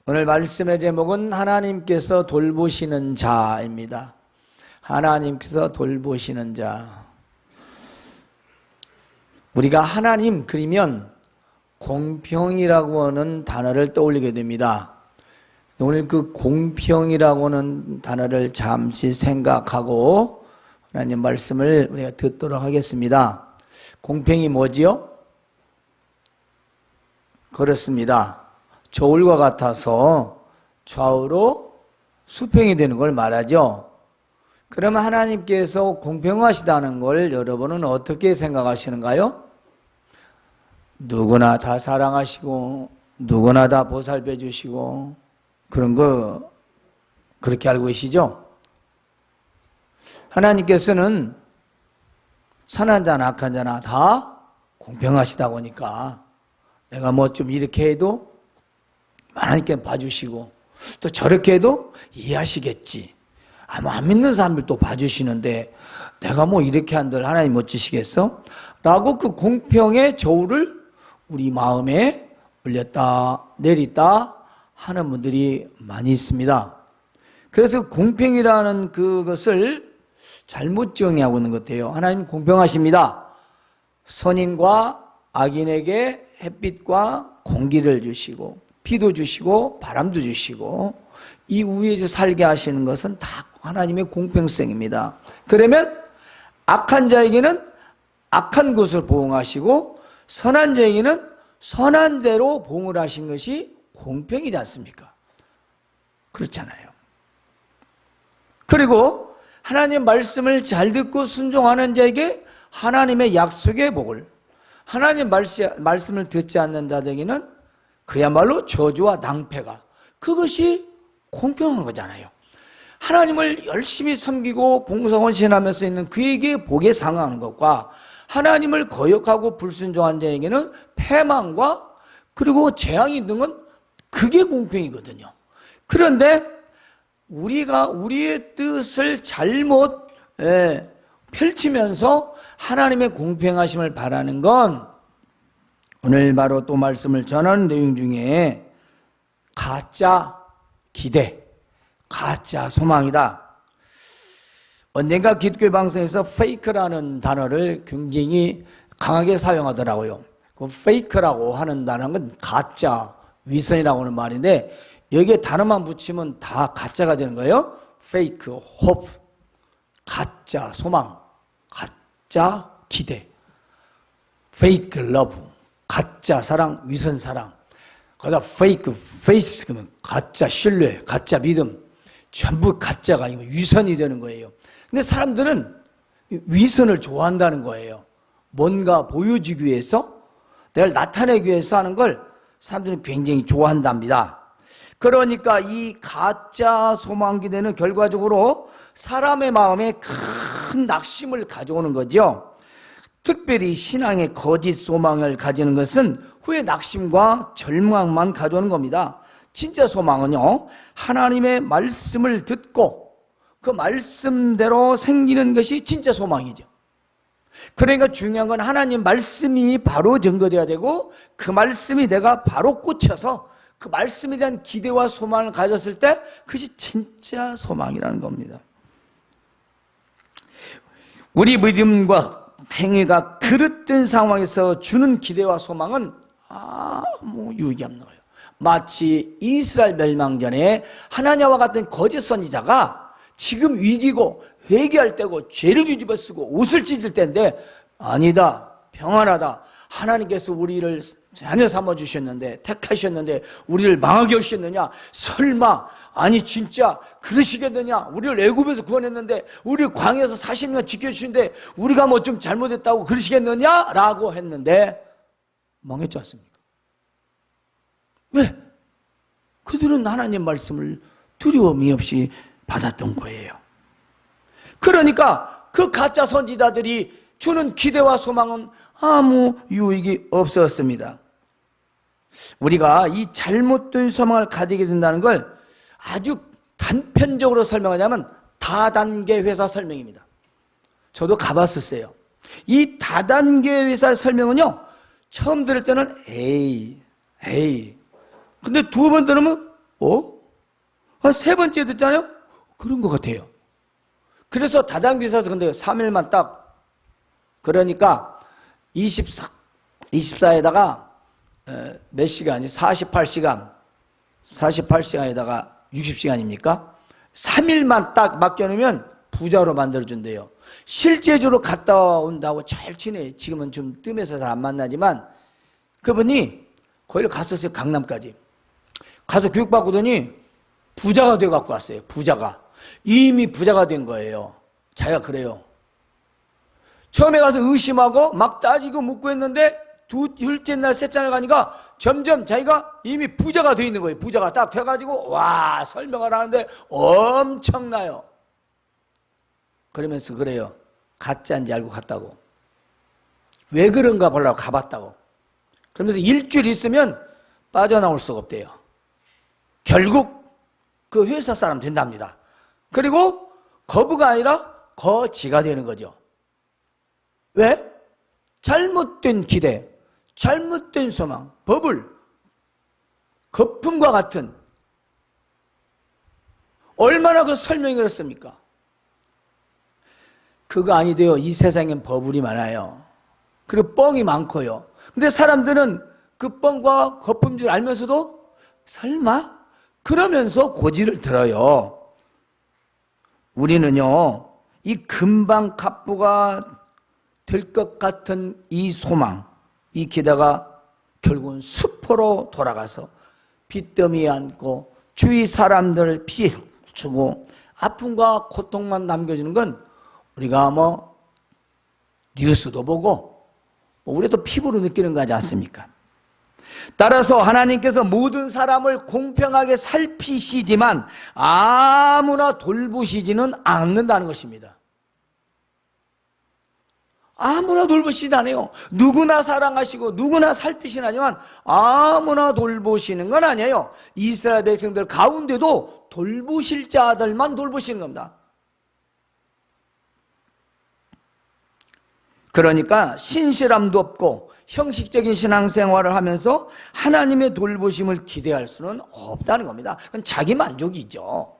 오늘 말씀의 제목은 하나님께서 돌보시는 자입니다. 하나님께서 돌보시는 자. 우리가 하나님 그리면 공평이라고 하는 단어를 떠올리게 됩니다. 오늘 그 공평이라고 하는 단어를 잠시 생각하고 하나님 말씀을 우리가 듣도록 하겠습니다. 공평이 뭐지요? 그렇습니다. 저울과 같아서 좌우로 수평이 되는 걸 말하죠. 그러면 하나님께서 공평하시다는 걸 여러분은 어떻게 생각하시는가요? 누구나 다 사랑하시고 누구나 다 보살펴 주시고 그런 거 그렇게 알고 계시죠? 하나님께서는 선한 자나 악한 자나 다 공평하시다 보니까 내가 뭐 좀 이렇게 해도 하나님께 봐주시고 또 저렇게 해도 이해하시겠지. 아마 안 믿는 사람들도 봐주시는데 내가 뭐 이렇게 한들 하나님 어찌시겠어? 라고 그 공평의 저울을 우리 마음에 올렸다 내렸다 하는 분들이 많이 있습니다. 그래서 공평이라는 그것을 잘못 정의하고 있는 것 같아요. 하나님 공평하십니다. 선인과 악인에게 햇빛과 공기를 주시고 비도 주시고 바람도 주시고 이 위에서 살게 하시는 것은 다 하나님의 공평성입니다. 그러면 악한 자에게는 악한 것을 보응하시고 선한 자에게는 선한 대로 보응을 하신 것이 공평이지 않습니까? 그렇잖아요. 그리고 하나님의 말씀을 잘 듣고 순종하는 자에게 하나님의 약속의 복을, 하나님 말씀을 듣지 않는 자에게는 그야말로 저주와 낭패가, 그것이 공평한 거잖아요. 하나님을 열심히 섬기고 봉사헌신하면서 있는 그에게 복에 상응하는 것과 하나님을 거역하고 불순종한 자에게는 패망과 그리고 재앙이 있는 건 그게 공평이거든요. 그런데 우리가 우리의 뜻을 잘못 펼치면서 하나님의 공평하심을 바라는 건 오늘 바로 또 말씀을 전하는 내용 중에 가짜 기대, 가짜 소망이다. 언젠가 기독교 방송에서 페이크라는 단어를 굉장히 강하게 사용하더라고요. 그 페이크라고 하는 단어는 가짜, 위선이라고 하는 말인데 여기에 단어만 붙이면 다 가짜가 되는 거예요. 페이크, hope, 가짜 소망, 가짜 기대, 페이크 러브, 가짜 사랑, 위선 사랑, 거기다 페이크 페이스, 그러면 가짜 신뢰, 가짜 믿음, 전부 가짜가 아니고 위선이 되는 거예요. 근데 사람들은 위선을 좋아한다는 거예요. 뭔가 보여주기 위해서, 내가 나타내기 위해서 하는 걸 사람들은 굉장히 좋아한답니다. 그러니까 이 가짜 소망 기대는 결과적으로 사람의 마음에 큰 낙심을 가져오는 거죠. 특별히 신앙의 거짓 소망을 가지는 것은 후에 낙심과 절망만 가져오는 겁니다. 진짜 소망은요, 하나님의 말씀을 듣고 그 말씀대로 생기는 것이 진짜 소망이죠. 그러니까 중요한 건 하나님 말씀이 바로 증거되어야 되고 그 말씀이 내가 바로 꽂혀서 그 말씀에 대한 기대와 소망을 가졌을 때 그것이 진짜 소망이라는 겁니다. 우리 믿음과 행위가 그릇된 상황에서 주는 기대와 소망은 아무 유익이 없는 거예요. 마치 이스라엘 멸망 전에 하나냐와 같은 거짓 선지자가 지금 위기고 회개할 때고 죄를 뒤집어 쓰고 옷을 찢을 때인데 아니다, 평안하다, 하나님께서 우리를 자녀 삼아 주셨는데 택하셨는데 우리를 망하게 하셨느냐, 설마 아니 진짜 그러시겠느냐, 우리를 애굽에서 구원했는데 우리를 광야에서 40년 지켜주신데 우리가 뭐 좀 잘못했다고 그러시겠느냐 라고 했는데 망했지 않습니까? 왜? 그들은 하나님 말씀을 두려움이 없이 받았던 거예요. 그러니까 그 가짜 선지자들이 주는 기대와 소망은 아무 유익이 없었습니다. 우리가 이 잘못된 소망을 가지게 된다는 걸 아주 단편적으로 설명하자면 다단계 회사 설명입니다. 저도 가봤었어요. 이 다단계 회사 설명은요, 처음 들을 때는 에이. 근데 두 번 들으면 세 번째 듣잖아요? 그런 것 같아요. 그래서 다단비서서 근데 3일만 딱, 그러니까 24에다가 몇 시간이 48시간에다가 60시간입니까? 3일만 딱 맡겨놓으면 부자로 만들어준대요. 실제적으로 갔다 온다고 잘 친해요. 지금은 좀 뜸해서 잘 안 만나지만 그분이 거기를 갔었어요. 강남까지. 가서 교육받고더니 부자가 돼갖고 왔어요. 부자가. 이미 부자가 된 거예요. 자기가 그래요. 처음에 가서 의심하고 막 따지고 묻고 했는데 둘째 날, 셋째 날 가니까 점점 자기가 이미 부자가 돼 있는 거예요. 부자가 딱 돼가지고 와 설명을 하는데 엄청나요. 그러면서 그래요. 가짜인지 알고 갔다고. 왜 그런가 보려고 가봤다고. 그러면서 일주일 있으면 빠져나올 수가 없대요. 결국 그 회사 사람 된답니다. 그리고 거부가 아니라 거지가 되는 거죠. 왜? 잘못된 기대, 잘못된 소망, 버블, 거품과 같은 얼마나 그 설명이 그렇습니까? 그거 아니돼요. 이 세상엔 버블이 많아요. 그리고 뻥이 많고요. 근데 사람들은 그 뻥과 거품줄 알면서도 설마? 그러면서 고지를 들어요. 우리는요, 이 금방 갑부가 될 것 같은 이 소망, 이 기대가 결국은 수포로 돌아가서 빚더미에 앉고 주위 사람들을 피해주고 아픔과 고통만 남겨주는 건 우리가 뉴스도 보고 우리도 피부로 느끼는 거 하지 않습니까? 따라서 하나님께서 모든 사람을 공평하게 살피시지만 아무나 돌보시지는 않는다는 것입니다. 아무나 돌보시지 않아요. 누구나 사랑하시고 누구나 살피시는 하지만 아무나 돌보시는 건 아니에요. 이스라엘 백성들 가운데도 돌보실 자들만 돌보시는 겁니다. 그러니까 신실함도 없고 형식적인 신앙생활을 하면서 하나님의 돌보심을 기대할 수는 없다는 겁니다. 그건 자기 만족이죠.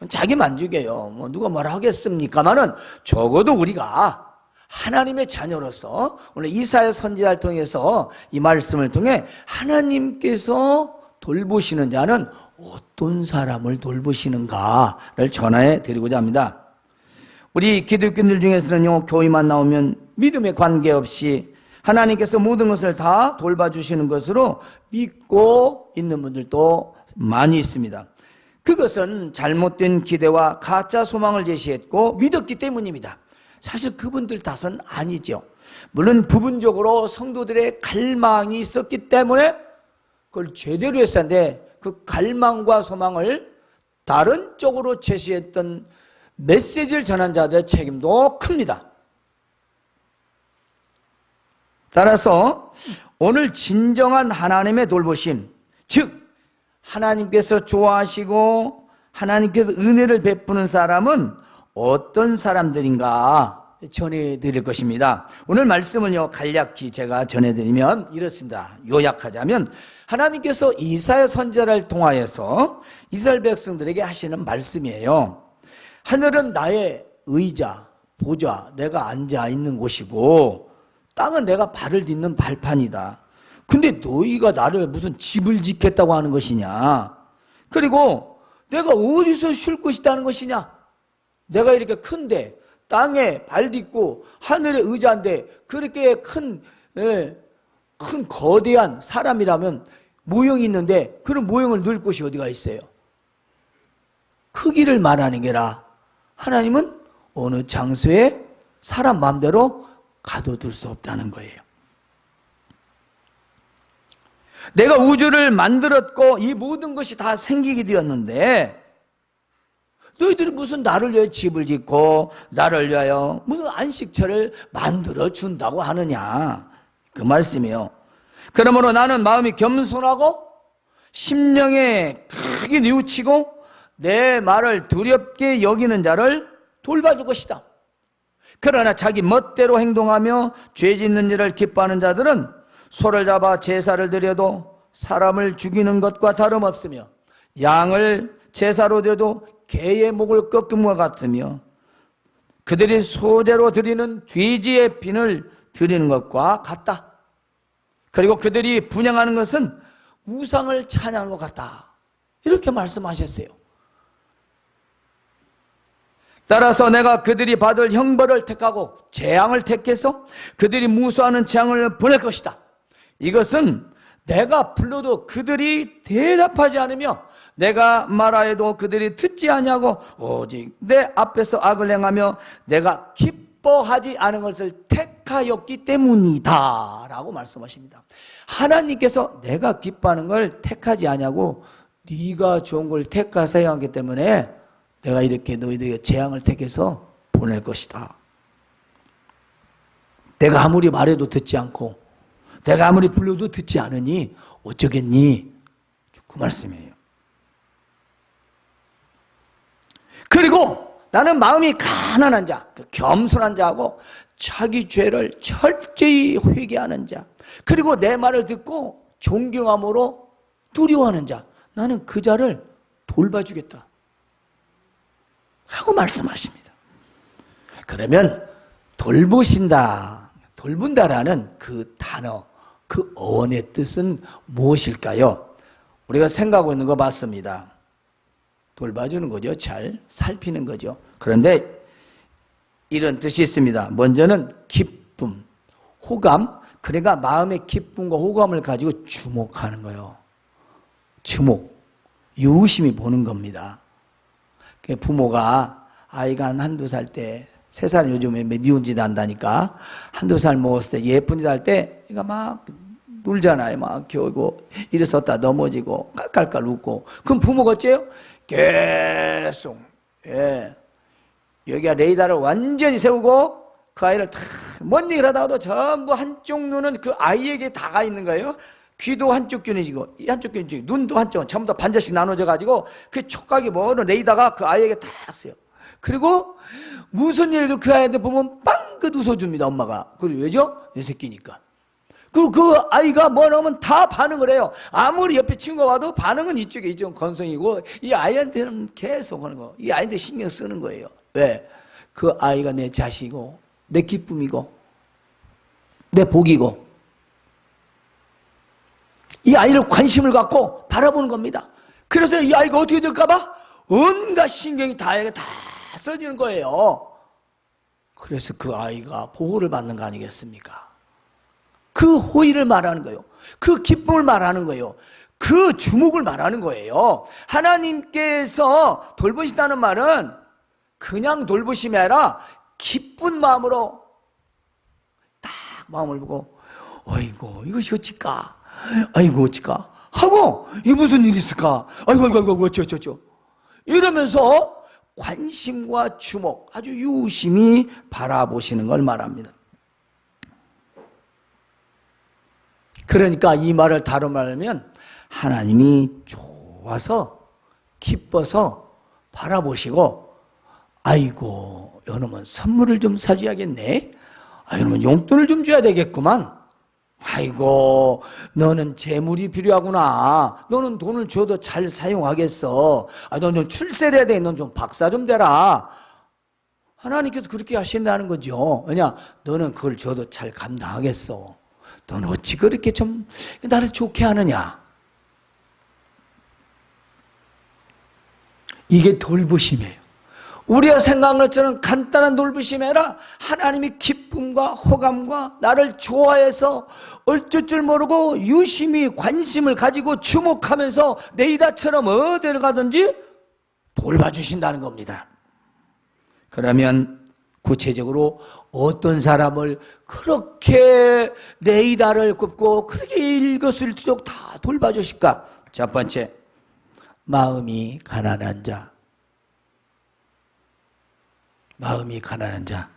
자기 만족이에요. 누가 뭐라 하겠습니까마는 적어도 우리가 하나님의 자녀로서 오늘 이사야 선지자를 통해서 이 말씀을 통해 하나님께서 돌보시는 자는 어떤 사람을 돌보시는가를 전해 드리고자 합니다. 우리 기독교인들 중에서는요, 교회만 나오면 믿음에 관계없이 하나님께서 모든 것을 다 돌봐주시는 것으로 믿고 있는 분들도 많이 있습니다. 그것은 잘못된 기대와 가짜 소망을 제시했고 믿었기 때문입니다. 사실 그분들 탓은 아니죠. 물론 부분적으로 성도들의 갈망이 있었기 때문에 그걸 제대로 했었는데 그 갈망과 소망을 다른 쪽으로 제시했던 메시지를 전한 자들의 책임도 큽니다. 따라서 오늘 진정한 하나님의 돌보심, 즉 하나님께서 좋아하시고 하나님께서 은혜를 베푸는 사람은 어떤 사람들인가 전해드릴 것입니다. 오늘 말씀은요, 간략히 제가 전해드리면 이렇습니다. 요약하자면 하나님께서 이사야 선지자를 통하여서 이스라엘 백성들에게 하시는 말씀이에요. 하늘은 나의 의자, 보좌, 내가 앉아 있는 곳이고 땅은 내가 발을 딛는 발판이다. 근데 너희가 나를 무슨 집을 짓겠다고 하는 것이냐? 그리고 내가 어디서 쉴 곳이 있다는 것이냐? 내가 이렇게 큰데 땅에 발 딛고 하늘에 의자인데 그렇게 큰 거대한 사람이라면 모형이 있는데 그런 모형을 넣을 곳이 어디가 있어요? 크기를 말하는 게라 하나님은 어느 장소에 사람 마음대로 가둬둘 수 없다는 거예요. 내가 우주를 만들었고 이 모든 것이 다 생기게 되었는데 너희들이 무슨 나를 위하여 집을 짓고 나를 위하여 무슨 안식처를 만들어 준다고 하느냐, 그 말씀이에요. 그러므로 나는 마음이 겸손하고 심령에 크게 뉘우치고 내 말을 두렵게 여기는 자를 돌봐줄 것이다. 그러나 자기 멋대로 행동하며 죄 짓는 일을 기뻐하는 자들은 소를 잡아 제사를 드려도 사람을 죽이는 것과 다름없으며 양을 제사로 드려도 개의 목을 꺾음과 같으며 그들이 소제로 드리는 돼지의 핀을 드리는 것과 같다. 그리고 그들이 분향하는 것은 우상을 찬양하는 것 같다. 이렇게 말씀하셨어요. 따라서 내가 그들이 받을 형벌을 택하고 재앙을 택해서 그들이 무수하는 재앙을 보낼 것이다. 이것은 내가 불러도 그들이 대답하지 않으며 내가 말하여도 그들이 듣지 아니하고 오직 내 앞에서 악을 행하며 내가 기뻐하지 않은 것을 택하였기 때문이다 라고 말씀하십니다. 하나님께서 내가 기뻐하는 걸 택하지 아니하고 네가 좋은 걸 택하셔야 하기 때문에 내가 이렇게 너희들에게 재앙을 택해서 보낼 것이다. 내가 아무리 말해도 듣지 않고 내가 아무리 불러도 듣지 않으니 어쩌겠니? 그 말씀이에요. 그리고 나는 마음이 가난한 자, 겸손한 자하고 자기 죄를 철저히 회개하는 자, 그리고 내 말을 듣고 존경함으로 두려워하는 자, 나는 그 자를 돌봐주겠다 라고 말씀하십니다. 그러면 돌보신다, 돌본다라는 그 단어, 그 어원의 뜻은 무엇일까요? 우리가 생각하고 있는 거 맞습니다. 돌봐주는 거죠. 잘 살피는 거죠. 그런데 이런 뜻이 있습니다. 먼저는 기쁨, 호감, 그러니까 마음의 기쁨과 호감을 가지고 주목하는 거예요. 주목, 유심히 보는 겁니다. 부모가 아이가 한두 살 때, 3살 요즘에 미운 짓 한다니까, 한두 살 먹었을 때 예쁜 짓 할 때 얘가 막 놀잖아요. 막 겨우고 일어섰다 넘어지고 깔깔깔 웃고. 그럼 부모가 어째요? 계속 여기가 레이더를 완전히 세우고 그 아이를 탁 먼 얘기를 하다가도 전부 한쪽 눈은 그 아이에게 다가 있는 거예요. 귀도 한쪽 균이지고 한쪽 균이지고 눈도 한쪽, 전부 다 반절씩 나눠져 가지고 그 촉각이 뭐는 레이더가 그 아이에게 탁 써요. 그리고 무슨 일도 그 아이한테 보면 빵긋 웃어줍니다. 엄마가. 그리고 왜죠? 내 새끼니까. 그리고 그 아이가 뭐 나오면 다 반응을 해요. 아무리 옆에 친구가 와도 반응은 이쪽에 이쪽은 건성이고 이 아이한테는 계속 하는 거. 이 아이한테 신경 쓰는 거예요. 왜? 그 아이가 내 자식이고 내 기쁨이고 내 복이고 이 아이를 관심을 갖고 바라보는 겁니다. 그래서 이 아이가 어떻게 될까 봐 온갖 신경이 다 써지는 거예요. 그래서 그 아이가 보호를 받는 거 아니겠습니까? 그 호의를 말하는 거예요. 그 기쁨을 말하는 거예요. 그 주목을 말하는 거예요. 하나님께서 돌보신다는 말은 그냥 돌보심이 아니라 기쁜 마음으로 딱 마음을 보고 어이구 이것이 어찌까? 아이고 어찌까? 하고 이게 무슨 일이 있을까? 아이고 어쩌 이러면서 관심과 주목 아주 유심히 바라보시는 걸 말합니다. 그러니까 이 말을 다른 말로 하면 하나님이 좋아서 기뻐서 바라보시고 아이고 이놈은 선물을 좀 사줘야겠네. 이놈은 용돈을 좀 줘야 되겠구만. 아이고 너는 재물이 필요하구나. 너는 돈을 줘도 잘 사용하겠어. 너는 출세를 해야 돼. 넌 좀 박사 좀 되라. 하나님께서 그렇게 하신다는 거죠. 왜냐 너는 그걸 줘도 잘 감당하겠어. 너는 어찌 그렇게 좀 나를 좋게 하느냐. 이게 돌보심이에요. 우리가 생각하는 것처럼 간단한 돌보심이 아니라 하나님이 기쁨과 호감과 나를 좋아해서 어쩔 줄 모르고 유심히 관심을 가지고 주목하면서 레이더처럼 어디를 가든지 돌봐주신다는 겁니다. 그러면 구체적으로 어떤 사람을 그렇게 레이더를 굽고 그렇게 일거수일투족 다 돌봐주실까? 첫 번째, 마음이 가난한 자. 마음이 가난한 자.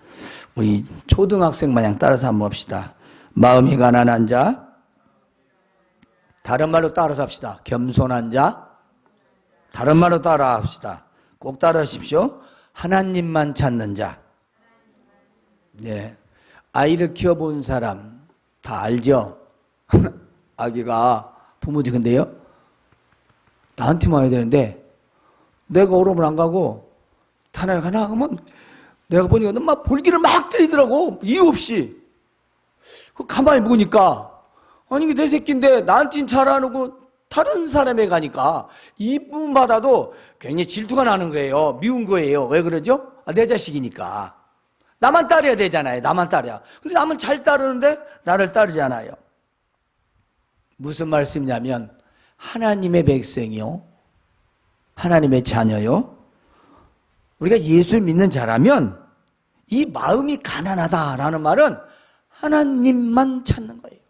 우리 초등학생 마냥 따라서 한번 봅시다. 마음이 가난한 자. 다른 말로 따라서 합시다. 겸손한 자. 다른 말로 따라 합시다. 꼭 따라 하십시오. 하나님만 찾는 자. 네. 아이를 키워본 사람 다 알죠? 아기가 부모지 근데요 나한테만 와야 되는데 내가 오르면 안 가고 타나에 가나 하면 내가 보니까 막 볼기를 막 때리더라고. 이유 없이. 가만히 보니까 아니 이게 내 새끼인데 나한테는 잘 안 오고 다른 사람에 가니까 이쁨받아도 괜히 질투가 나는 거예요. 미운 거예요. 왜 그러죠? 내 자식이니까. 나만 따라야 되잖아요. 나만 따라야. 근데 남은 잘 따르는데 나를 따르지 않아요. 무슨 말씀이냐면 하나님의 백성이요, 하나님의 자녀요, 우리가 예수 믿는 자라면 이 마음이 가난하다라는 말은 하나님만 찾는 거예요.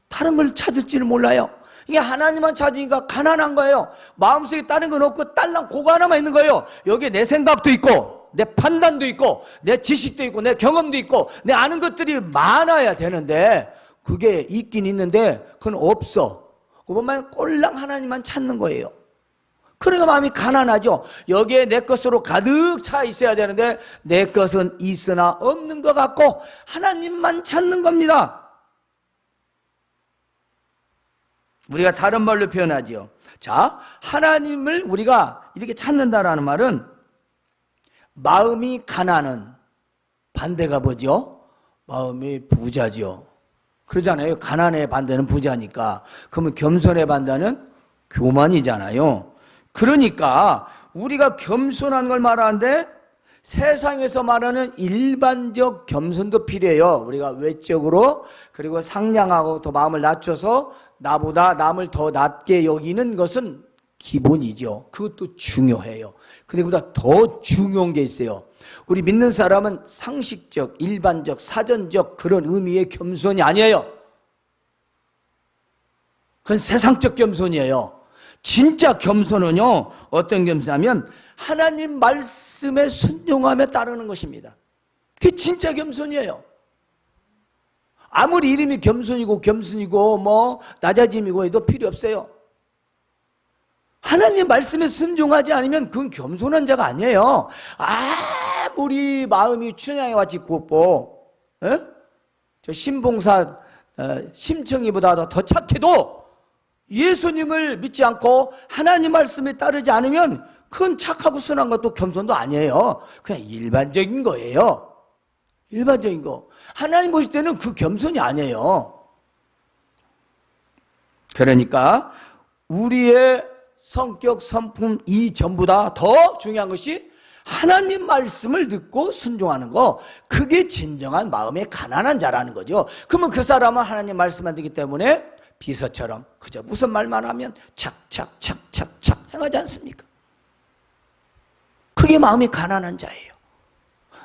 다른 걸 찾을지는 몰라요. 이게 하나님만 찾으니까 가난한 거예요. 마음속에 다른 건 없고 딸랑 그거 하나만 있는 거예요. 여기에 내 생각도 있고 내 판단도 있고 내 지식도 있고 내 경험도 있고 내 아는 것들이 많아야 되는데 그게 있긴 있는데 그건 없어. 그것만 꼴랑 하나님만 찾는 거예요. 그러니까 마음이 가난하죠. 여기에 내 것으로 가득 차 있어야 되는데 내 것은 있으나 없는 것 같고 하나님만 찾는 겁니다. 우리가 다른 말로 표현하죠. 자, 하나님을 우리가 이렇게 찾는다라는 말은 마음이 가난은 반대가 뭐죠? 마음이 부자죠. 그러잖아요. 가난의 반대는 부자니까. 그러면 겸손의 반대는 교만이잖아요. 그러니까 우리가 겸손한 걸 말하는데 세상에서 말하는 일반적 겸손도 필요해요. 우리가 외적으로 그리고 상냥하고 더 마음을 낮춰서 나보다 남을 더 낮게 여기는 것은 기본이죠. 그것도 중요해요. 근데 그보다 더 중요한 게 있어요. 우리 믿는 사람은 상식적, 일반적, 사전적 그런 의미의 겸손이 아니에요. 그건 세상적 겸손이에요. 진짜 겸손은요, 어떤 겸손하면 하나님 말씀에 순종하며 따르는 것입니다. 그게 진짜 겸손이에요. 아무리 이름이 겸손이고 뭐 낮아짐이고 해도 필요 없어요. 하나님 말씀에 순종하지 않으면 그건 겸손한 자가 아니에요. 아무리 마음이 춘향이 같이 곱고 저 신봉사 심청이보다 더 착해도 예수님을 믿지 않고 하나님 말씀에 따르지 않으면 그건 착하고 선한 것도 겸손도 아니에요. 그냥 일반적인 거예요. 일반적인 거. 하나님 보실 때는 그 겸손이 아니에요. 그러니까 우리의 성격, 성품 이 전부다 더 중요한 것이 하나님 말씀을 듣고 순종하는 거, 그게 진정한 마음의 가난한 자라는 거죠. 그러면 그 사람은 하나님 말씀만 듣기 때문에 비서처럼 그저 무슨 말만 하면 착착착착착 행하지 않습니까? 그게 마음이 가난한 자예요.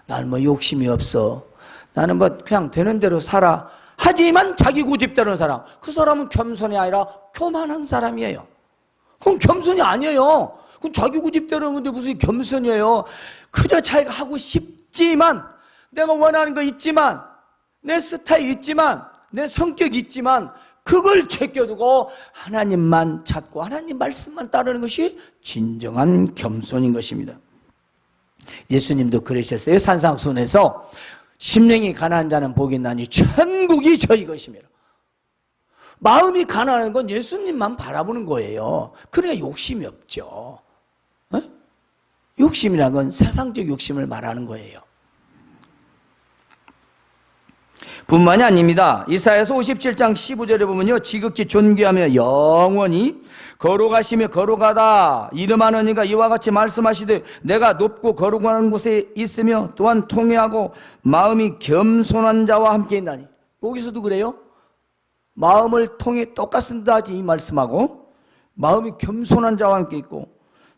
나는 뭐 욕심이 없어, 나는 뭐 그냥 되는 대로 살아 하지만 자기 고집대로는 사람, 그 사람은 겸손이 아니라 교만한 사람이에요. 그건 겸손이 아니에요. 그건 자기 고집대로 하는데 무슨 겸손이에요. 그저 자기가 하고 싶지만, 내가 원하는 거 있지만, 내 스타일 있지만, 내 성격 있지만 그걸 제껴두고 하나님만 찾고 하나님 말씀만 따르는 것이 진정한 겸손인 것입니다. 예수님도 그러셨어요. 산상수훈에서 심령이 가난한 자는 복이 있나니 천국이 저희 것입니다. 마음이 가난한 건 예수님만 바라보는 거예요. 그래야 욕심이 없죠. 욕심이란 건 세상적 욕심을 말하는 거예요. 뿐만이 아닙니다. 이사야서 57장 15절에 보면요, 지극히 존귀하며 영원히 거룩하시며 거룩하다 이름하는 이가 이와 같이 말씀하시되 내가 높고 거룩한 곳에 있으며 또한 통회하고 마음이 겸손한 자와 함께 있나니. 여기서도 그래요. 마음을 통해 똑같습니다 하지 이 말씀하고, 마음이 겸손한 자와 함께 있고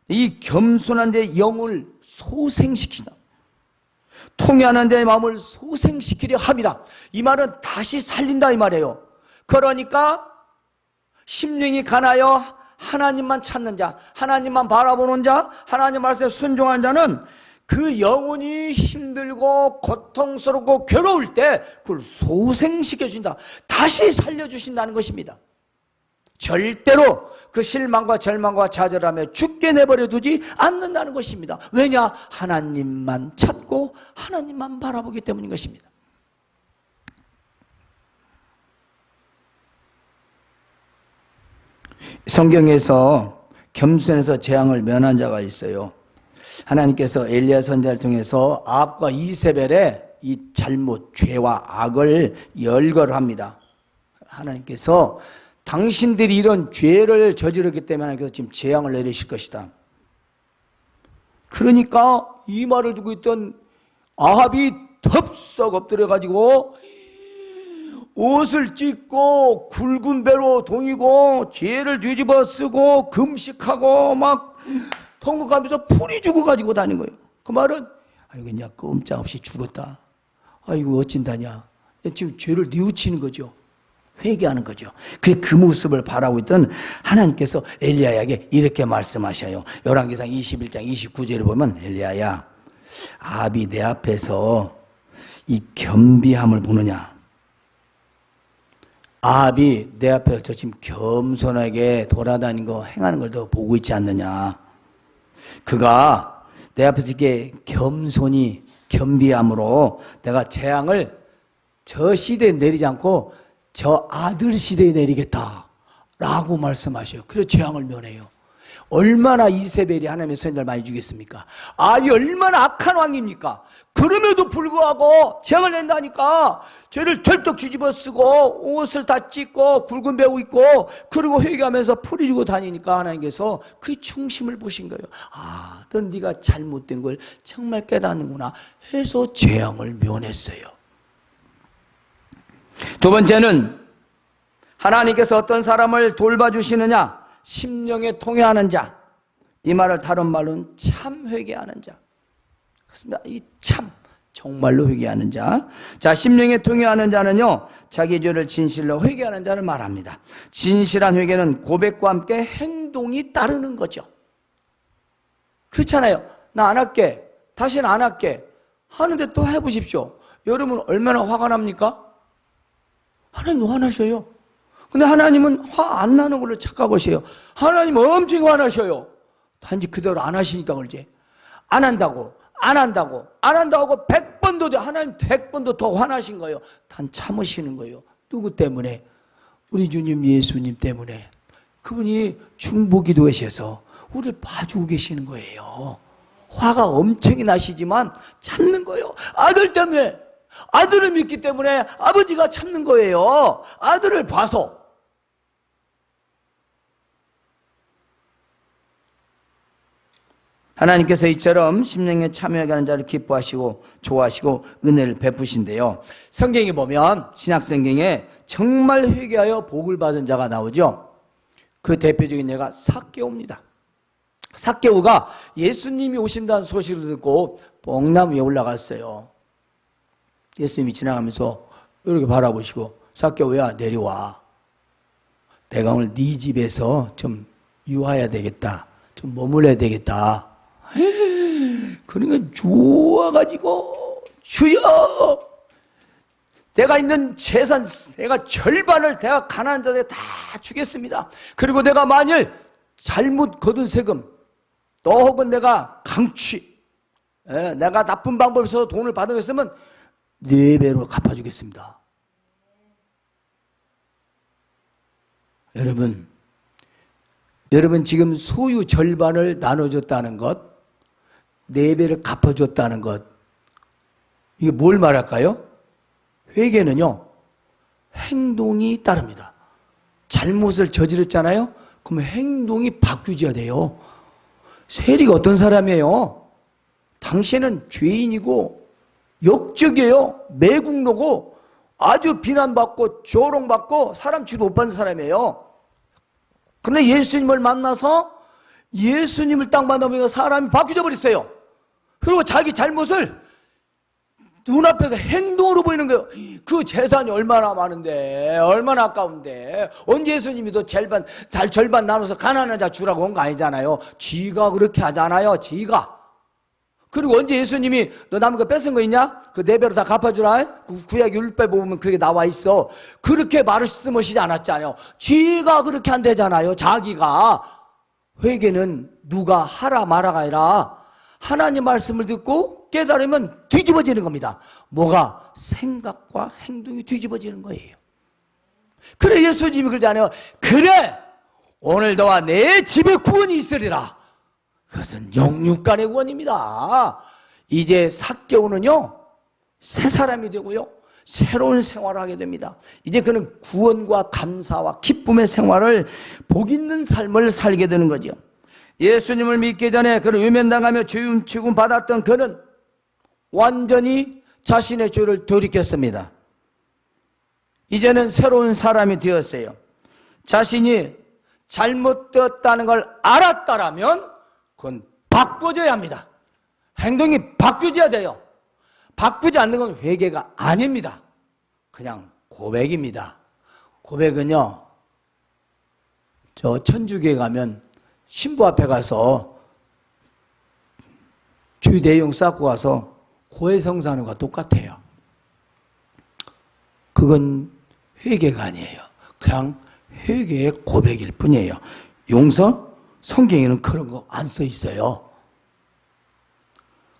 이 겸손한 자의 영을 소생시키다, 통회하는 자의 마음을 소생시키려 함이라. 이 말은 다시 살린다 이 말이에요. 그러니까 심령이 가나여 하나님만 찾는 자, 하나님만 바라보는 자, 하나님 말씀에 순종하는 자는 그 영혼이 힘들고 고통스럽고 괴로울 때 그걸 소생시켜준다, 다시 살려주신다는 것입니다. 절대로 그 실망과 절망과 좌절하며 죽게 내버려 두지 않는다는 것입니다. 왜냐? 하나님만 찾고 하나님만 바라보기 때문인 것입니다. 성경에서 겸손해서 재앙을 면한 자가 있어요. 하나님께서 엘리야 선지자를 통해서 아합과 이세벨의 이 잘못, 죄와 악을 열거합니다. 하나님께서 당신들이 이런 죄를 저질렀기 때문에 하나님께서 지금 재앙을 내리실 것이다. 그러니까 이 말을 두고 있던 아합이 덥석 엎드려가지고 옷을 찢고 굵은 배로 동이고 죄를 뒤집어 쓰고 금식하고 막 통곡하면서 풀이 죽어가지고 다닌 거예요. 그 말은 아이고 그냥 꼼짝없이 죽었다. 아이고 어찐다냐. 지금 죄를 뉘우치는 거죠. 회개하는 거죠. 그 모습을 바라고 있던 하나님께서 엘리야에게 이렇게 말씀하셔요. 열왕기상 21장 29절을 보면 엘리야야, 아합이 내 앞에서 이 겸비함을 보느냐. 아합이 내 앞에서 저 지금 겸손하게 돌아다니는 거 행하는 걸 더 보고 있지 않느냐. 그가 내 앞에서 이렇게 겸손히 겸비함으로 내가 재앙을 저 시대에 내리지 않고 저 아들 시대에 내리겠다 라고 말씀하셔요. 그래서 재앙을 면해요. 얼마나 이세벨이 하나님의 선지자를 많이 죽였습니까? 아합이 얼마나 악한 왕입니까? 그럼에도 불구하고 재앙을 낸다니까. 죄를 털떡 뒤집어 쓰고 옷을 다 찢고 굵은 배우 입고 그리고 회개하면서 풀이 주고 다니니까 하나님께서 그 중심을 보신 거예요. 아, 넌 네가 잘못된 걸 정말 깨닫는구나 해서 재앙을 면했어요. 두 번째는 하나님께서 어떤 사람을 돌봐주시느냐. 심령에 통회하는 자. 이 말을 다른 말로는 참 회개하는 자. 그렇습니다. 이 참 정말로 회개하는 자. 자, 심령에 통회하는 자는요, 자기 죄를 진실로 회개하는 자를 말합니다. 진실한 회개는 고백과 함께 행동이 따르는 거죠. 그렇잖아요. 나 안 할게. 다시는 안 할게. 하는데 또 해보십시오. 여러분 얼마나 화가 납니까? 하나님 화나셔요. 근데 하나님은 화 안 나는 걸로 착각하세요. 하나님 엄청 화나셔요. 단지 그대로 안 하시니까 그러지. 안 한다고 100번도 하나님 100번도 더 화나신 거예요. 단 참으시는 거예요. 누구 때문에? 우리 주님 예수님 때문에. 그분이 중보기도하셔서 우리를 봐주고 계시는 거예요. 화가 엄청 나시지만 참는 거예요. 아들 때문에. 아들을 믿기 때문에 아버지가 참는 거예요. 아들을 봐서. 하나님께서 이처럼 심령에 참여하게 하는 자를 기뻐하시고 좋아하시고 은혜를 베푸신데요. 성경에 보면 신약성경에 정말 회개하여 복을 받은 자가 나오죠. 그 대표적인 예가 삭개오입니다. 삭개오가 예수님이 오신다는 소식을 듣고 뽕나무 위에 올라갔어요. 예수님이 지나가면서 이렇게 바라보시고 삭개오야 내려와. 내가 오늘 네 집에서 좀 유하여야 되겠다. 좀 머물러야 되겠다. 그러니까 좋아가지고 주여 내가 있는 재산 내가 절반을 내가 가난한 자들에 다 주겠습니다. 그리고 내가 만일 잘못 거둔 세금 또 혹은 내가 강취 내가 나쁜 방법을 써서 돈을 받은 거 있으면 4배로 갚아주겠습니다. 여러분 지금 소유 절반을 나눠줬다는 것 4배를 갚아줬다는 것 이게 뭘 말할까요? 회개는요 행동이 따릅니다. 잘못을 저질렀잖아요. 그러면 행동이 바뀌어야 돼요. 세리가 어떤 사람이에요? 당신은 죄인이고 역적이에요. 매국노고 아주 비난받고 조롱받고 사람 취도 못 받는 사람이에요. 그런데 예수님을 만나서 예수님을 딱 만나보니까 사람이 바뀌어 버렸어요. 그리고 자기 잘못을 눈앞에서 행동으로 보이는 거예요. 그 재산이 얼마나 많은데 얼마나 아까운데 언제 예수님이 더 절반 나눠서 가난한 자 주라고 한 거 아니잖아요. 지가 그렇게 하잖아요. 지가. 그리고 언제 예수님이 너 남의 거 뺏은 거 있냐? 그 4배로 다 갚아주라. 구약 율법에 보면 그렇게 나와 있어. 그렇게 말씀하시지 않았잖아요. 지가 그렇게 한대잖아요. 자기가. 회개는 누가 하라 마라가 아니라 하나님 말씀을 듣고 깨달으면 뒤집어지는 겁니다. 뭐가? 생각과 행동이 뒤집어지는 거예요. 그래 예수님이 그러잖아요. 그래 오늘 너와 내 집에 구원이 있으리라. 그것은 영육간의 구원입니다. 이제 삭개오는요 새 사람이 되고요 새로운 생활을 하게 됩니다. 이제 그는 구원과 감사와 기쁨의 생활을, 복 있는 삶을 살게 되는 거죠. 예수님을 믿기 전에 그는 외면당하며 죄 취급 받았던 그는 완전히 자신의 죄를 돌이켰습니다. 이제는 새로운 사람이 되었어요. 자신이 잘못되었다는 걸 알았다라면 그건 바꿔줘야 합니다. 행동이 바뀌어야 돼요. 바꾸지 않는 건 회개가 아닙니다. 그냥 고백입니다. 고백은요, 저 천주교에 가면 신부 앞에 가서 주 내용 쌓고 와서 고해성사하는 것과 똑같아요. 그건 회개가 아니에요. 그냥 회개의 고백일 뿐이에요. 용서? 성경에는 그런 거 안 써 있어요.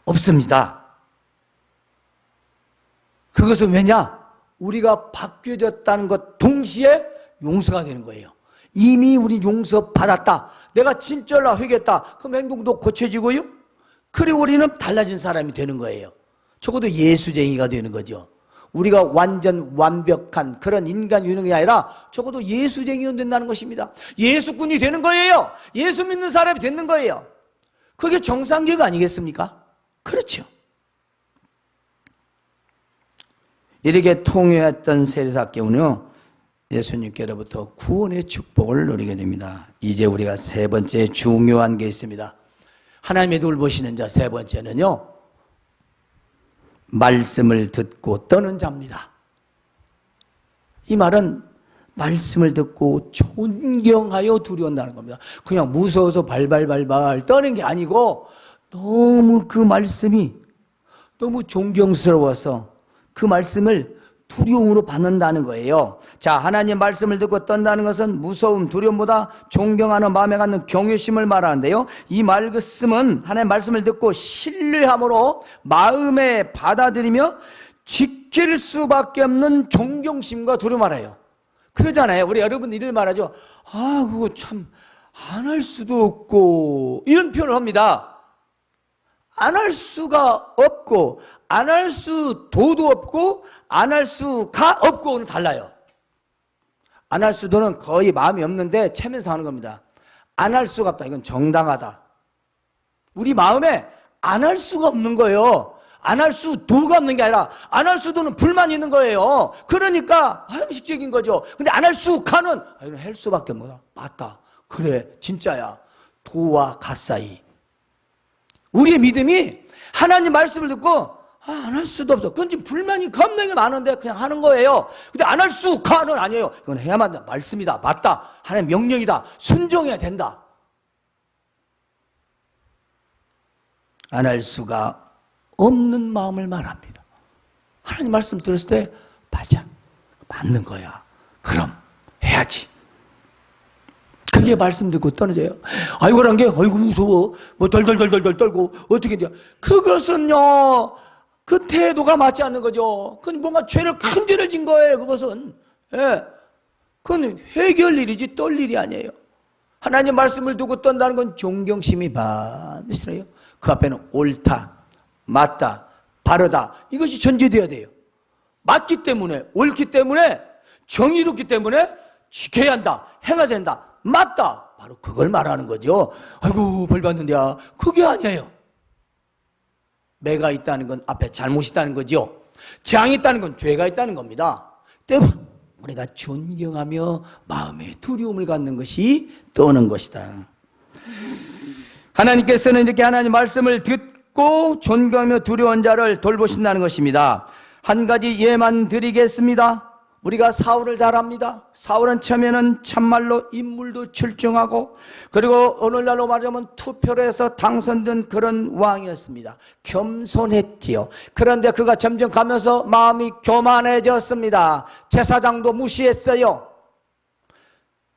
없습니다. 그것은 왜냐? 우리가 바뀌어졌다는 것 동시에 용서가 되는 거예요. 이미 우리 용서 받았다. 내가 진짜로 회개했다. 그럼 행동도 고쳐지고요. 그리고 우리는 달라진 사람이 되는 거예요. 적어도 예수쟁이가 되는 거죠. 우리가 완전 완벽한 그런 인간 유능이 아니라 적어도 예수쟁이는 된다는 것입니다. 예수꾼이 되는 거예요. 예수 믿는 사람이 되는 거예요. 그게 정상계가 아니겠습니까? 그렇죠. 이렇게 통회했던 세리삭개오는요 예수님께로부터 구원의 축복을 누리게 됩니다. 이제 우리가 세 번째 중요한 게 있습니다. 하나님의 돌보시는 자 세 번째는요 말씀을 듣고 떠는 자입니다. 이 말은 말씀을 듣고 존경하여 두려운다는 겁니다. 그냥 무서워서 발발발발 떠는 게 아니고 너무 그 말씀이 너무 존경스러워서 그 말씀을 두려움으로 받는다는 거예요. 자, 하나님 말씀을 듣고 떤다는 것은 무서움, 두려움보다 존경하는 마음에 갖는 경외심을 말하는데요. 이 말씀은 하나님 말씀을 듣고 신뢰함으로 마음에 받아들이며 지킬 수밖에 없는 존경심과 두려움 말해요. 그러잖아요. 우리 여러분 이를 말하죠. 아, 그거 참 안 할 수도 없고 이런 표현을 합니다. 안 할 수가 없고 안 할 수도도 없고 안 할 수가 없고는 달라요. 안 할 수도는 거의 마음이 없는데 체면서 하는 겁니다. 안 할 수가 없다. 이건 정당하다. 우리 마음에 안 할 수가 없는 거예요. 안 할 수도가 없는 게 아니라 안 할 수도는 불만이 있는 거예요. 그러니까 형식적인 거죠. 근데 안 할 수가는 이건 할 수밖에 없다. 맞다. 그래 진짜야. 도와 갓사이. 우리의 믿음이 하나님 말씀을 듣고 안 할 수도 없어. 그건 지금 불만이 겁나게 많은데 그냥 하는 거예요. 근데 안 할 수가는 아니에요. 이건 해야만 한다. 말씀이다. 맞다. 하나님 명령이다. 순종해야 된다. 안 할 수가 없는 마음을 말합니다. 하나님 말씀 들었을 때 맞아. 맞는 거야. 그럼 해야지. 그게 말씀 듣고 떠나져요. 아이고란 게 아이고 무서워. 뭐 덜덜덜덜 떨고 어떻게 돼요? 그것은요. 그 태도가 맞지 않는 거죠. 그건 뭔가 큰 죄를 진 거예요. 그것은. 예. 그건 해결 일이지 떨 일이 아니에요. 하나님 말씀을 두고 떤다는 건 존경심이 반드시 들어요. 그 앞에는 옳다, 맞다, 바르다. 이것이 전제되어야 돼요. 맞기 때문에, 옳기 때문에, 정의롭기 때문에 지켜야 한다, 행해야 된다. 맞다. 바로 그걸 말하는 거죠. 아이고 벌 받는데야. 그게 아니에요. 매가 있다는 건 앞에 잘못이 있다는 거죠. 재앙이 있다는 건 죄가 있다는 겁니다. 때문에 우리가 존경하며 마음에 두려움을 갖는 것이 떠는 것이다. 하나님께서는 이렇게 하나님 말씀을 듣고 존경하며 두려운 자를 돌보신다는 것입니다. 한 가지 예만 드리겠습니다. 우리가 사울을 잘 압니다. 사울은 처음에는 참말로 인물도 출중하고 그리고 오늘날로 말하자면 투표로 해서 당선된 그런 왕이었습니다. 겸손했지요. 그런데 그가 점점 가면서 마음이 교만해졌습니다. 제사장도 무시했어요.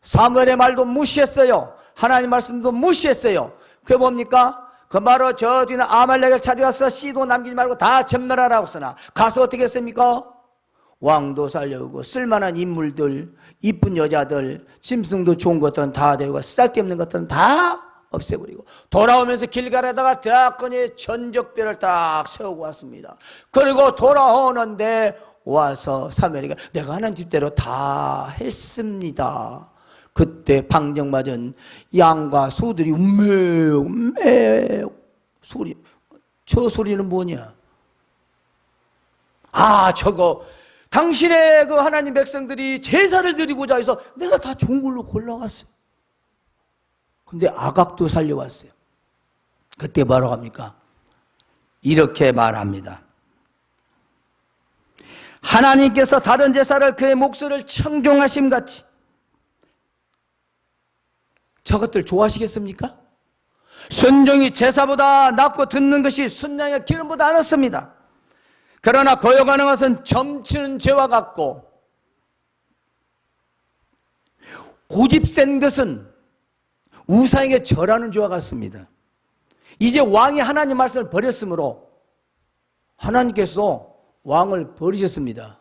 사무엘의 말도 무시했어요. 하나님 말씀도 무시했어요. 그게 뭡니까? 그 바로 저 뒤는 아말렉을 찾아가서 씨도 남기지 말고 다 전멸하라고 쓰나 가서 어떻게 했습니까? 왕도 살려오고 쓸만한 인물들, 이쁜 여자들, 짐승도 좋은 것들은 다 데리고 쓸데없는 것들은 다 없애버리고 돌아오면서 길가에다가 대학건의 전적별을 딱 세우고 왔습니다. 그리고 돌아오는데 와서 사무엘에게 내가 하는 집대로 다 했습니다. 그때 방정맞은 양과 소들이 음메 소리. 저 소리는 뭐냐? 저거 당신의 그 하나님 백성들이 제사를 드리고자 해서 내가 다 좋은 걸로 골라왔어요. 근데 아각도 살려왔어요. 그때 뭐라고 합니까? 이렇게 말합니다. 하나님께서 다른 제사를 그의 목소리를 청종하심 같이 저것들 좋아하시겠습니까? 순종이 제사보다 낫고 듣는 것이 순양의 기름보다 낫습니다. 그러나 거역하는 것은 점치는 죄와 같고 고집 센 것은 우상에게 절하는 죄와 같습니다. 이제 왕이 하나님 말씀을 버렸으므로 하나님께서 왕을 버리셨습니다.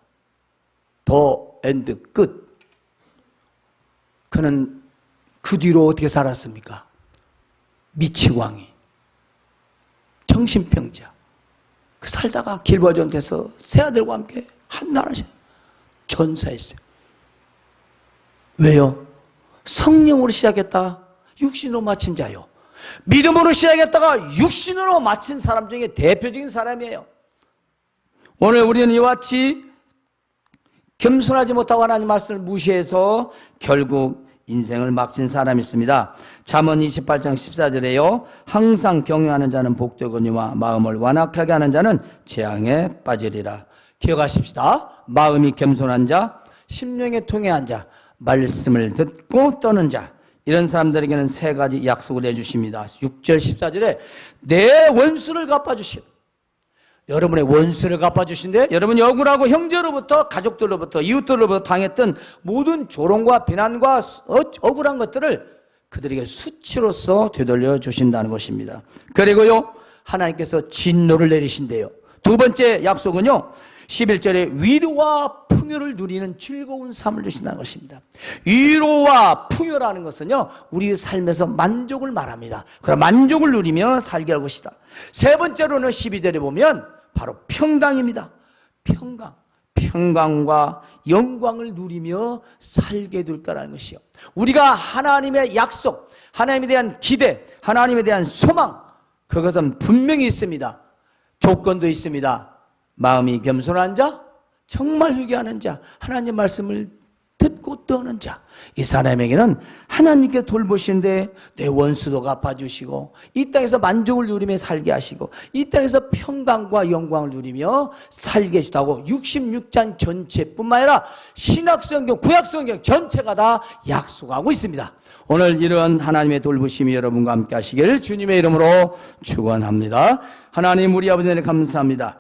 더 엔드 끝. 그는 그 뒤로 어떻게 살았습니까? 미치광이 정신병자 그 살다가 길보아 전투에서 새 아들과 함께 한 나라씩 전사했어요. 왜요? 성령으로 시작했다 육신으로 마친 자요. 믿음으로 시작했다가 육신으로 마친 사람 중에 대표적인 사람이에요. 오늘 우리는 이와 같이 겸손하지 못하고 하나님 말씀을 무시해서 결국 인생을 막친 사람이 있습니다. 잠언 28장 14절에요. 항상 경외하는 자는 복되거니와 마음을 완악하게 하는 자는 재앙에 빠지리라. 기억하십시다. 마음이 겸손한 자, 심령에 통해한 자, 말씀을 듣고 떠는 자, 이런 사람들에게는 세 가지 약속을 해주십니다. 6절 14절에 내 원수를 갚아주시오. 여러분의 원수를 갚아주신데 여러분이 억울하고 형제로부터 가족들로부터 이웃들로부터 당했던 모든 조롱과 비난과 억울한 것들을 그들에게 수치로서 되돌려 주신다는 것입니다. 그리고요 하나님께서 진노를 내리신대요. 두 번째 약속은요 11절에 위로와 풍요를 누리는 즐거운 삶을 주신다는 것입니다. 위로와 풍요라는 것은요 우리 삶에서 만족을 말합니다. 그럼 만족을 누리며 살게 할 것이다. 세 번째로는 12절에 보면 바로 평강입니다. 평강과 영광을 누리며 살게 될 거라는 것이요. 우리가 하나님의 약속, 하나님에 대한 기대, 하나님에 대한 소망, 그것은 분명히 있습니다. 조건도 있습니다. 마음이 겸손한 자, 정말 회개하는 자, 하나님 말씀을 듣고 떠는 자, 이 사람에게는 하나님께 돌보시는데 내 원수도 갚아주시고 이 땅에서 만족을 누리며 살게 하시고 이 땅에서 평강과 영광을 누리며 살게 해주다고 66장 전체뿐만 아니라 신약성경, 구약성경 전체가 다 약속하고 있습니다. 오늘 이런 하나님의 돌보심이 여러분과 함께 하시기를 주님의 이름으로 축원합니다. 하나님 우리 아버지 감사합니다.